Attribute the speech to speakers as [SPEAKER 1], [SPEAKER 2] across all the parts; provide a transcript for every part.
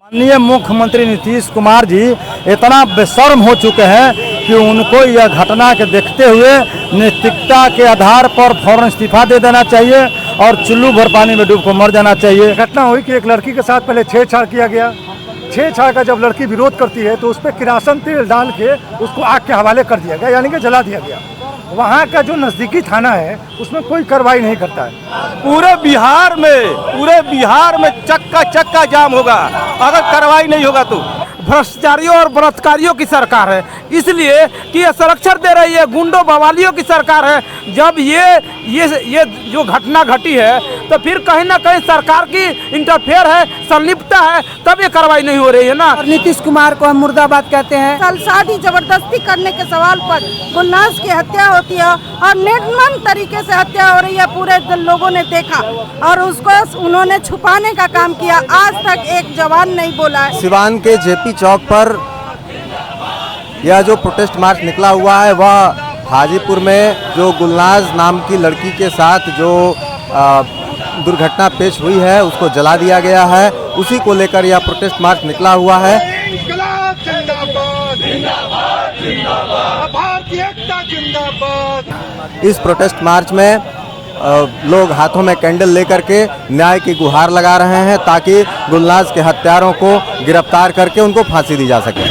[SPEAKER 1] माननीय मुख्यमंत्री नीतीश कुमार जी इतना बेशर्म हो चुके हैं कि उनको यह घटना के देखते हुए नैतिकता के आधार पर फौरन इस्तीफा दे देना चाहिए और चुल्लू भर पानी में डूब कर मर जाना चाहिए।
[SPEAKER 2] घटना हुई कि एक लड़की के साथ पहले छेड़छाड़ किया गया। छेड़छाड़ का जब लड़की विरोध करती है तो उस पर किरासन तेल डाल के उसको आग के हवाले कर दिया गया, यानी कि जला दिया गया। वहाँ का जो नज़दीकी थाना है उसमें कोई कार्रवाई नहीं करता है।
[SPEAKER 3] पूरे बिहार में चक्का चक्का जाम होगा अगर कार्रवाई नहीं होगा तो। भ्रष्टाचारियों और बलात्कारियों की सरकार है, इसलिए कि ये संरक्षण दे रही है, गुंडों बवालियों की सरकार है। जब ये जो घटना घटी है तो फिर कहीं ना कहीं सरकार की इंटरफेयर है, संलिप्तता है, तब ये कार्रवाई नहीं हो रही है ना।
[SPEAKER 4] और नीतीश कुमार को हम मुर्दाबाद कहते हैं।
[SPEAKER 5] शादी जबरदस्ती करने के सवाल पर गुलनाज की हत्या होती है और निर्मम तरीके से हत्या हो रही है, पूरे लोगों ने देखा और उसको उन्होंने छुपाने का काम किया। आज तक एक जवान नहीं बोला है।
[SPEAKER 6] सिवान के जेपी चौक पर यह जो प्रोटेस्ट मार्च निकला हुआ है वह हाजीपुर में जो गुलनाज नाम की लड़की के साथ जो दुर्घटना पेश हुई है उसको जला दिया गया है, उसी को लेकर यह प्रोटेस्ट मार्च निकला हुआ है। इस प्रोटेस्ट मार्च में लोग हाथों में कैंडल लेकर के न्याय की गुहार लगा रहे हैं ताकि गुलनाज के हत्यारों को गिरफ्तार करके उनको फांसी दी जा सके।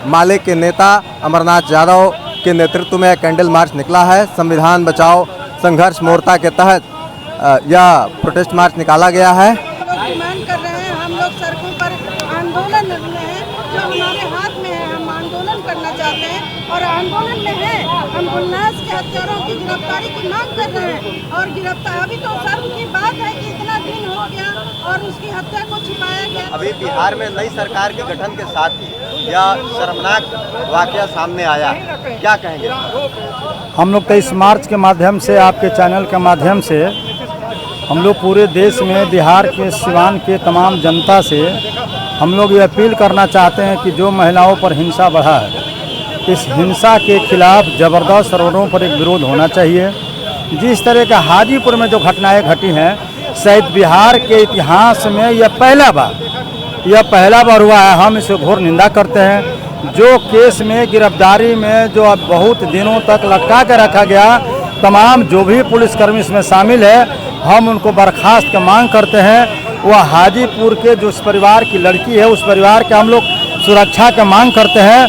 [SPEAKER 6] माले के नेता अमरनाथ यादव के नेतृत्व में कैंडल मार्च निकला है। संविधान बचाओ संघर्ष मोर्चा के तहत यह प्रोटेस्ट मार्च निकाला गया है।
[SPEAKER 5] डिमांड कर रहे हैं, हम लोग सड़कों पर आंदोलन में हैं, जो हमारे हाथ में है। हम आंदोलन करना चाहते हैं और आंदोलन में है। हम गुलनाज के हत्यारों की गिरफ्तारी की मांग कर रहे हैं और गिरफ्तार अभी तो शर्म की बात है कि इतना दिन हो गया और उसकी हत्या को छिपाया गया।
[SPEAKER 6] अभी बिहार में नई सरकार के गठन के साथ ही यह शर्मनाक वाकया सामने आया, क्या कहेंगे?
[SPEAKER 1] हम लोग तो इस मार्च के माध्यम से, आपके चैनल के माध्यम से हम लोग पूरे देश में बिहार के सिवान के तमाम जनता से हम लोग ये अपील करना चाहते हैं कि जो महिलाओं पर हिंसा बढ़ा है, इस हिंसा के खिलाफ ज़बरदस्त रोडों पर एक विरोध होना चाहिए। जिस तरह का हाजीपुर में जो घटनाएं घटी हैं, शायद बिहार के इतिहास में यह पहला बार हुआ है। हम इसे घोर निंदा करते हैं। जो केस में गिरफ्तारी में जो अब बहुत दिनों तक लटका के रखा गया, तमाम जो भी पुलिसकर्मी इसमें शामिल है, हम उनको बर्खास्त की मांग करते हैं। वह हाजीपुर के जो उस परिवार की लड़की है, उस परिवार के हम लोग सुरक्षा की मांग करते हैं।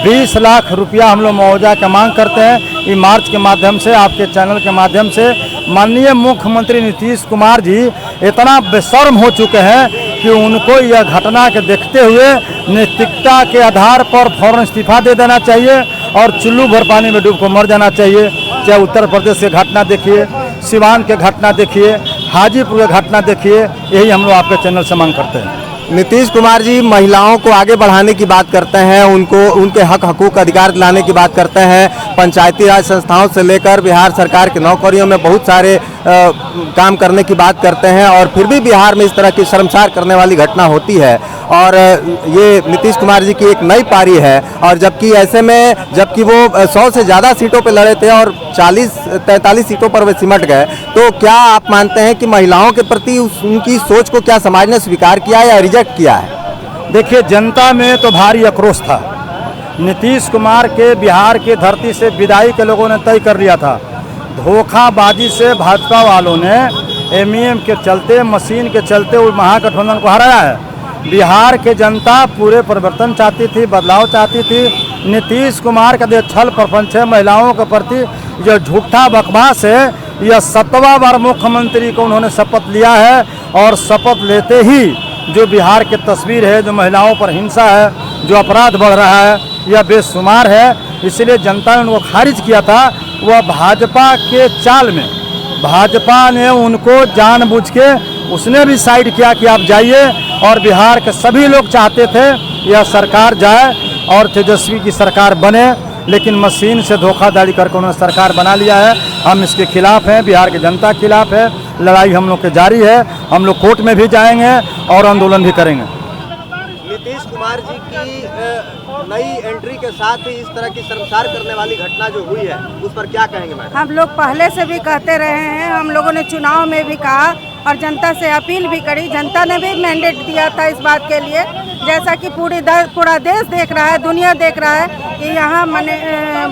[SPEAKER 1] 20 लाख रुपया हम लोग मुआवजा की मांग करते हैं। इस मार्च के माध्यम से, आपके चैनल के माध्यम से माननीय मुख्यमंत्री नीतीश कुमार जी इतना बेशर्म हो चुके हैं कि उनको यह घटना के देखते हुए नैतिकता के आधार पर फौरन इस्तीफा दे देना चाहिए और चुल्लू भर पानी में डूब कर मर जाना चाहिए। चाहे उत्तर प्रदेश के घटना देखिए, सिवान के घटना देखिए, हाजीपुर के घटना देखिए, यही हम लोग आपके चैनल से मांग करते हैं।
[SPEAKER 6] नीतीश कुमार जी महिलाओं को आगे बढ़ाने की बात करते हैं, उनको उनके हकूक अधिकार दिलाने की बात करते हैं। पंचायती राज संस्थाओं से लेकर बिहार सरकार के नौकरियों में बहुत सारे काम करने की बात करते हैं और फिर भी बिहार में इस तरह की शर्मसार करने वाली घटना होती है। और ये नीतीश कुमार जी की एक नई पारी है। और जबकि ऐसे में जबकि वो 100 से ज़्यादा सीटों पर लड़े थे और 43 सीटों पर वे सिमट गए, तो क्या आप मानते हैं कि महिलाओं के प्रति उनकी सोच को क्या समाज ने स्वीकार किया या रिजेक्ट किया है?
[SPEAKER 1] देखिए, जनता में तो भारी आक्रोश था। नीतीश कुमार के बिहार की धरती से विदाई के लोगों ने तय कर लिया था। धोखाबाजी से भाजपा वालों ने एमईएम के चलते, मशीन के चलते वो महागठबंधन को हराया है। बिहार के जनता पूरे परिवर्तन चाहती थी, बदलाव चाहती थी। नीतीश कुमार का जो छल प्रपंच है महिलाओं के प्रति, जो झूठा बकवास है, यह 7वां बार मुख्यमंत्री को उन्होंने शपथ लिया है। और शपथ लेते ही जो बिहार की तस्वीर है, जो महिलाओं पर हिंसा है, जो अपराध बढ़ रहा है, यह बेशुमार है। इसलिए जनता ने उनको खारिज किया था। वह भाजपा के चाल में भाजपा ने उनको जानबूझ के उसने भी साइड किया कि आप जाइए। और बिहार के सभी लोग चाहते थे यह सरकार जाए और तेजस्वी की सरकार बने, लेकिन मशीन से धोखाधड़ी करके उन्होंने सरकार बना लिया है। हम इसके खिलाफ हैं, बिहार की जनता के खिलाफ है। लड़ाई हम लोग की जारी है। हम लोग कोर्ट में भी जाएंगे और आंदोलन भी करेंगे।
[SPEAKER 6] नीतीश कुमार जी की नई एंट्री के साथ ही इस तरह की शर्मसार करने वाली घटना जो हुई है उस पर क्या कहेंगे मैडम?
[SPEAKER 4] हम लोग पहले से भी कहते रहे हैं, हम लोगों ने चुनाव में भी कहा और जनता से अपील भी करी। जनता ने भी मैंडेट दिया था इस बात के लिए, जैसा कि पूरा देश देख रहा है, दुनिया देख रहा है कि यहाँ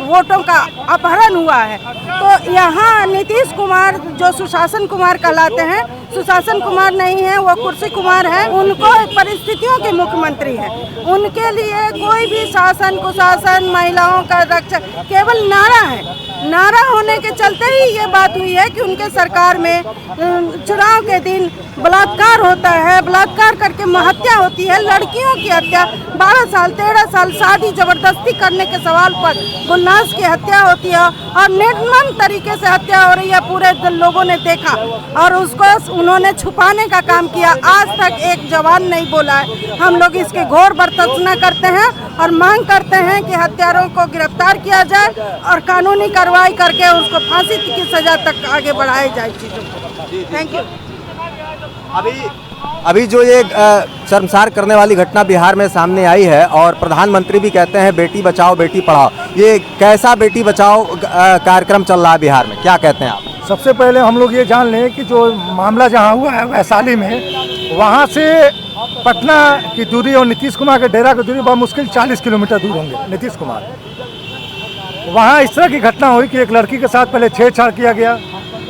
[SPEAKER 4] वोटों का अपहरण हुआ है। तो यहाँ नीतीश कुमार जो सुशासन कुमार कहलाते हैं, सुशासन कुमार नहीं है, वो कुर्सी कुमार है। उनको परिस्थितियों के मुख्यमंत्री हैं। उनके लिए कोई भी शासन कुशासन महिलाओं का रक्षा केवल नारा है। नारा होने के चलते ही ये बात हुई है कि उनके सरकार में चुनाव के दिन बलात्कार होता है, बलात्कार करके हत्या होती है, लड़कियों की हत्या, 12 साल 13 साल शादी जबरदस्ती करने के सवाल पर गुलनाज की हत्या होती है और निर्मम तरीके से हत्या हो रही है। पूरे लोगों ने देखा और उसको उन्होंने छुपाने का काम किया। आज तक एक जवान नहीं बोला है। हम लोग इसके घोर बर्दाश्त करते हैं और मांग करते हैं कि हत्यारों को गिरफ्तार किया जाए और कानूनी कार्रवाई करके उसको फांसी की सजा तक आगे बढ़ाई जाए चीज़ों को। Thank you.
[SPEAKER 6] अभी जो ये शर्मसार करने वाली घटना बिहार में सामने आई है और प्रधानमंत्री भी कहते हैं बेटी बचाओ बेटी पढ़ाओ, ये कैसा बेटी बचाओ कार्यक्रम चल रहा है बिहार में, क्या कहते हैं आप?
[SPEAKER 2] सबसे पहले हम लोग ये जान लें कि जो मामला जहाँ हुआ है वैशाली में, वहाँ से पटना की दूरी और नीतीश कुमार के डेरा की दूरी बहुत मुश्किल 40 किलोमीटर दूर होंगे। नीतीश कुमार वहाँ इस तरह की घटना हुई कि एक लड़की के साथ पहले छेड़छाड़ किया गया।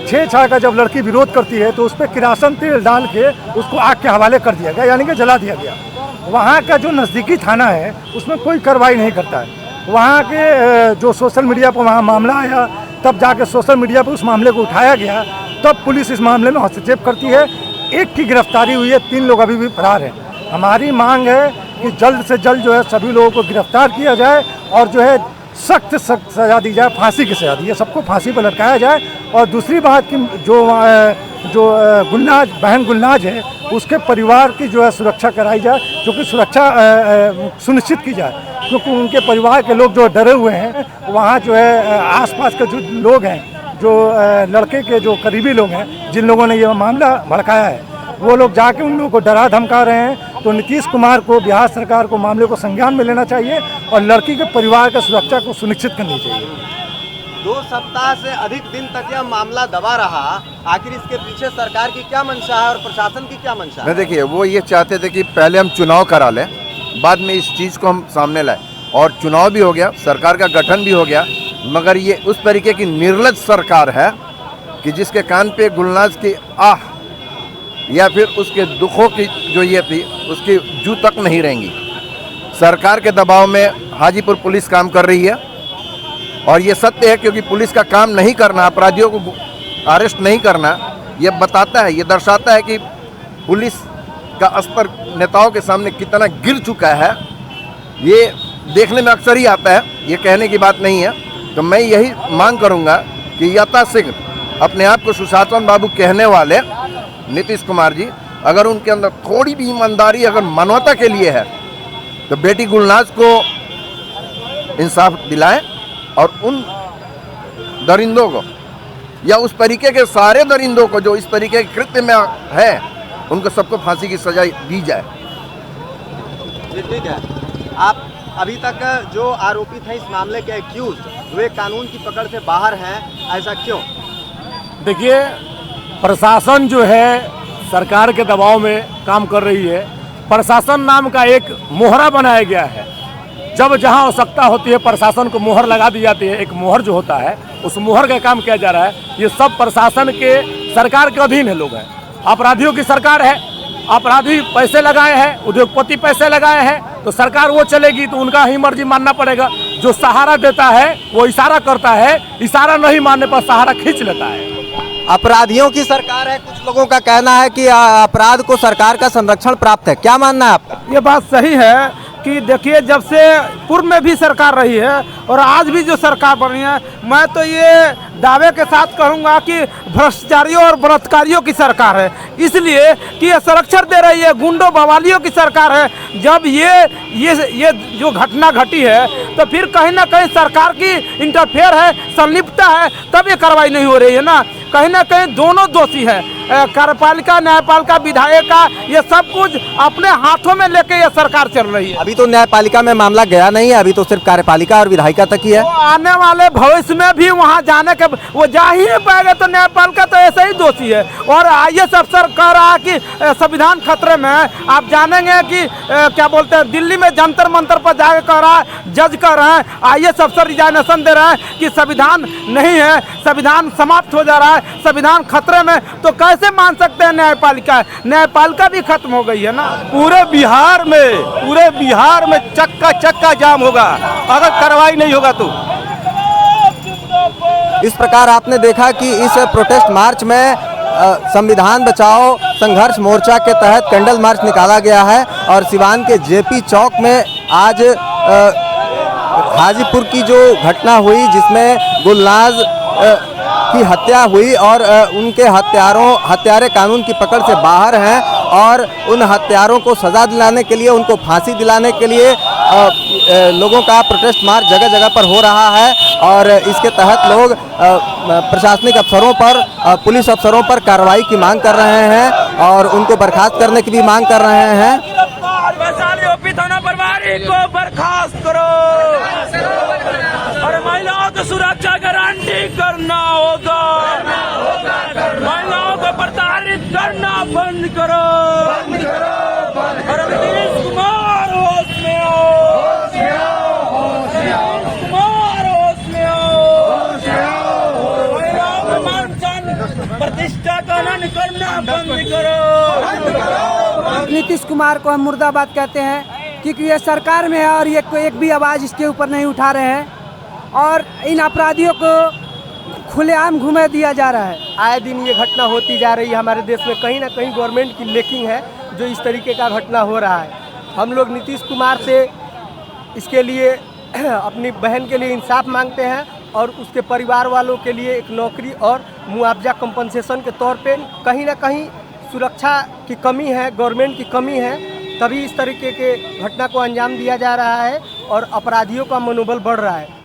[SPEAKER 2] छेड़छाड़ का जब लड़की विरोध करती है तो उस पर किरासन तेल डाल के उसको आग के हवाले कर दिया गया, यानी कि जला दिया गया। वहाँ का जो नज़दीकी थाना है उसमें कोई कार्रवाई नहीं करता है। वहाँ के जो सोशल मीडिया पर वहाँ मामला आया, तब जाके सोशल मीडिया पर उस मामले को उठाया गया, तब पुलिस इस मामले में हस्तक्षेप करती है। एक की गिरफ्तारी हुई है, 3 लोग अभी भी फरार हैं। हमारी मांग है कि जल्द से जल्द जो है सभी लोगों को गिरफ्तार किया जाए और जो है सख्त सजा दी जाए, फांसी की सजा दी जाए, सबको फांसी पर लटकाया जाए। और दूसरी बात कि जो गुलनाज बहन गुलनाज है उसके परिवार की जो है सुरक्षा कराई जाए, जो कि सुरक्षा सुनिश्चित की जाए, क्योंकि उनके परिवार के लोग जो डरे हुए हैं। वहाँ जो है आसपास के जो लोग हैं, जो लड़के के जो करीबी लोग हैं, जिन लोगों ने ये मामला भड़काया है, वो लोग जाके उन लोगों को डरा धमका रहे हैं। तो नीतीश कुमार को, बिहार सरकार को मामले को संज्ञान में लेना चाहिए और लड़की के परिवार की सुरक्षा को सुनिश्चित करनी चाहिए।
[SPEAKER 6] 2 सप्ताह से अधिक दिन तक यह मामला दबा रहा, आखिर इसके पीछे सरकार की क्या मंशा है और प्रशासन की क्या मंशा है?
[SPEAKER 7] देखिए, वो ये चाहते थे कि पहले हम चुनाव करा लें, बाद में इस चीज़ को हम सामने लाए, और चुनाव भी हो गया, सरकार का गठन भी हो गया, मगर ये उस तरीके की निर्लज सरकार है कि जिसके कान पे गुलनाज की आह या फिर उसके दुखों की जो ये थी उसकी जू तक नहीं रहेंगी। सरकार के दबाव में हाजीपुर पुलिस काम कर रही है और ये सत्य है, क्योंकि पुलिस का काम नहीं करना, अपराधियों को अरेस्ट नहीं करना, ये बताता है, ये दर्शाता है कि पुलिस का स्तर नेताओं के सामने कितना गिर चुका है। ये देखने में अक्सर ही आता है, ये कहने की बात नहीं है। तो मैं यही मांग करूंगा कि यथाशीघ्र अपने आप को सुशासन बाबू कहने वाले नीतीश कुमार जी, अगर उनके अंदर थोड़ी भी ईमानदारी अगर मानवता के लिए है तो बेटी गुलनाज को इंसाफ दिलाएं और उन दरिंदों को या उस तरीके के सारे दरिंदों को जो इस तरीके के कृत्य में है, उनको सबको फांसी की सजा दी जाए।
[SPEAKER 6] ठीक है, आप अभी तक जो आरोपित हैं इस मामले के एक्यूज, वे कानून की पकड़ से बाहर हैं, ऐसा क्यों?
[SPEAKER 8] देखिए, प्रशासन जो है सरकार के दबाव में काम कर रही है। प्रशासन नाम का एक मोहरा बनाया गया है। जब जहां आवश्यकता होती है प्रशासन को मोहर लगा दी जाती है। एक मोहर जो होता है उस मोहर का काम किया जा रहा है। ये सब प्रशासन के सरकार के अधीन है लोग हैं। अपराधियों की सरकार है, अपराधी पैसे लगाए हैं, उद्योगपति पैसे लगाए हैं, तो सरकार वो चलेगी तो उनका ही मर्जी मानना पड़ेगा। जो सहारा देता है वो इशारा करता है, इशारा नहीं मानने पर सहारा खींच लेता है।
[SPEAKER 6] अपराधियों की सरकार है, कुछ लोगों का कहना है कि अपराध को सरकार का संरक्षण प्राप्त है, क्या मानना है आपका?
[SPEAKER 3] ये बात सही है कि देखिए, जब से पूर्व में भी सरकार रही है और आज भी जो सरकार बनी है, मैं तो ये दावे के साथ कहूँगा कि भ्रष्टाचारियों और बलात्कारियों की सरकार है, इसलिए कि ये संरक्षण दे रही है, गुंडों बवालियों की सरकार है। जब ये जो घटना घटी है तो फिर कहीं ना कहीं सरकार की इंटरफेयर है, संलिप्तता है, तब ये कार्रवाई नहीं हो रही है ना। कहीं ना कहीं दोनों दोषी है, कार्यपालिका, न्यायपालिका, विधायिका, ये सब कुछ अपने हाथों में लेके ये सरकार चल रही है।
[SPEAKER 6] अभी तो न्यायपालिका में मामला गया नहीं है, अभी तो सिर्फ कार्यपालिका और विधायिका तक ही है।
[SPEAKER 3] वो आने वाले भविष्य में भी वहाँ जाने के वो जा ही नहीं पाएगा, तो न्यायपालिका तो ऐसा ही दोषी है। और IAS अफसर कह रहा है कि संविधान खतरे में है। आप जानेंगे कि क्या बोलते हैं, दिल्ली में जंतर मंतर पर जाकर कह रहा है, जज कह रहे हैं, IAS अफसर रिजाइनेशन दे रहे हैं कि संविधान नहीं है, संविधान समाप्त हो जा रहा है, संविधान खतरे में। तो कैसे मान सकते हैं न्यायपालिका भी खत्म हो गई है ना। पूरे बिहार में चक्का चक्का जाम होगा अगर कार्रवाई नहीं होगा तो।
[SPEAKER 6] इस प्रकार आपने देखा कि इस प्रोटेस्ट मार्च में संविधान बचाओ संघर्ष मोर्चा के तहत कैंडल मार्च निकाला गया है और सिवान के JP चौक में आज हाजीपुर की जो घटना हुई जिसमें गुलनाज की हत्या हुई और उनके हत्यारे कानून की पकड़ से बाहर हैं और उन हत्यारों को सज़ा दिलाने के लिए, उनको फांसी दिलाने के लिए लोगों का प्रोटेस्ट मार्च जगह जगह पर हो रहा है। और इसके तहत लोग प्रशासनिक अफसरों पर, पुलिस अफसरों पर कार्रवाई की मांग कर रहे हैं और उनको बर्खास्त करने की भी मांग कर रहे हैं।
[SPEAKER 9] थाना प्रभारी को बर्खास्त करो और महिलाओं को सुरक्षा गारंटी करना होगा, महिलाओं को प्रताड़ित करना बंद करो और नीतीश कुमार होश में आओ, नीतीश कुमार होश में आओ, महिलाओं को मान सम्मान प्रतिष्ठा का हनन करना बंद करो।
[SPEAKER 10] नीतीश कुमार को हम मुर्दाबाद कहते हैं क्योंकि ये सरकार में है और ये कोई एक भी आवाज़ इसके ऊपर नहीं उठा रहे हैं और इन अपराधियों को खुलेआम घुमा दिया जा रहा है।
[SPEAKER 11] आए दिन ये घटना होती जा रही है हमारे देश में, कहीं ना कहीं गवर्नमेंट की लैकिंग है जो इस तरीके का घटना हो रहा है। हम लोग नीतीश कुमार से इसके लिए अपनी बहन के लिए इंसाफ मांगते हैं और उसके परिवार वालों के लिए एक नौकरी और मुआवजा कंपनसेशन के तौर पे कहीं ना कहीं सुरक्षा की कमी है, गवर्नमेंट की कमी है, तभी इस तरीके के घटना को अंजाम दिया जा रहा है और अपराधियों का मनोबल बढ़ रहा है।